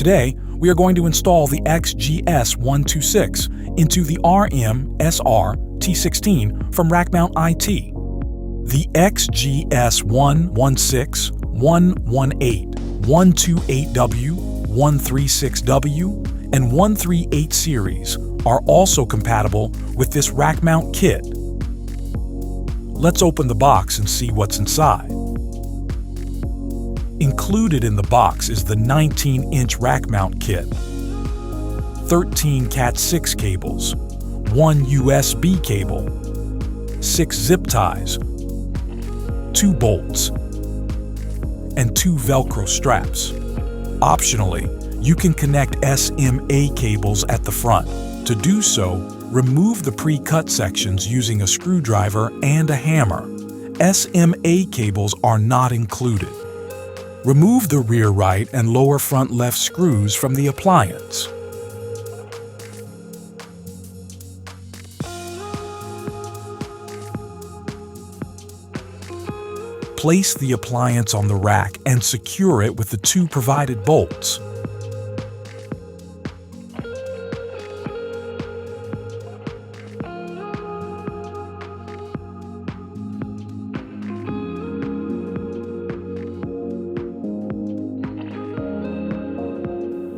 Today, we are going to install the XGS-126 into the RM-SR-T16 from Rackmount.IT. The XGS-116, 118, 128W, 136W, and 138 series are also compatible with this rack mount kit. Let's open the box and see what's inside. Included in the box is the 19-inch rack mount kit, 13 Cat6 cables, 1 USB cable, 6 zip ties, 2 bolts, and 2 Velcro straps. Optionally, you can connect SMA cables at the front. To do so, remove the pre-cut sections using a screwdriver and a hammer. SMA cables are not included. Remove the rear right and lower front left screws from the appliance. Place the appliance on the rack and secure it with the 2 provided bolts.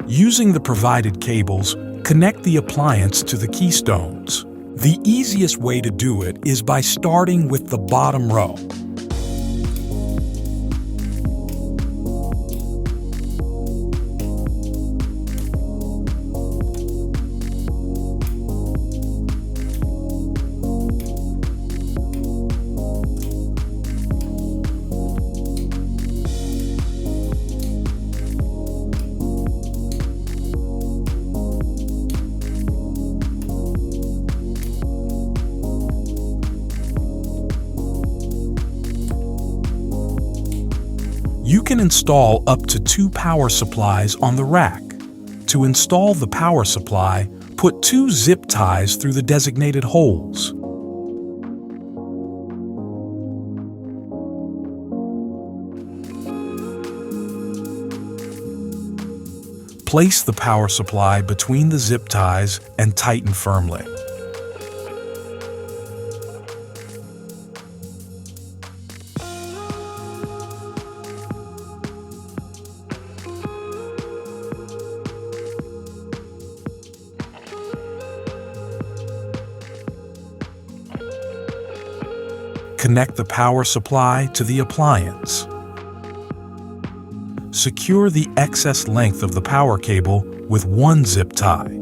Using the provided cables, connect the appliance to the keystones. The easiest way to do it is by starting with the bottom row. You can install up to 2 power supplies on the rack. To install the power supply, put 2 zip ties through the designated holes. Place the power supply between the zip ties and tighten firmly. Connect the power supply to the appliance. Secure the excess length of the power cable with 1 zip tie.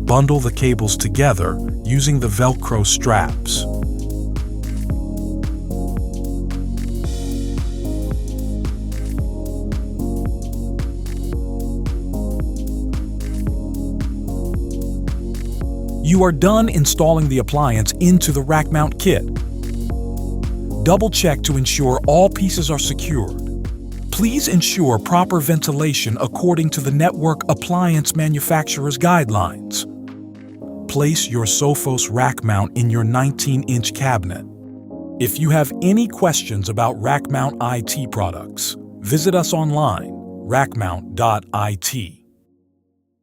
Bundle the cables together using the Velcro straps. You are done installing the appliance into the rack mount kit. Double check to ensure all pieces are secured. Please ensure proper ventilation according to the network appliance manufacturer's guidelines. Place your Sophos rack mount in your 19-inch cabinet. If you have any questions about Rackmount.IT products, visit us online, Rackmount.IT.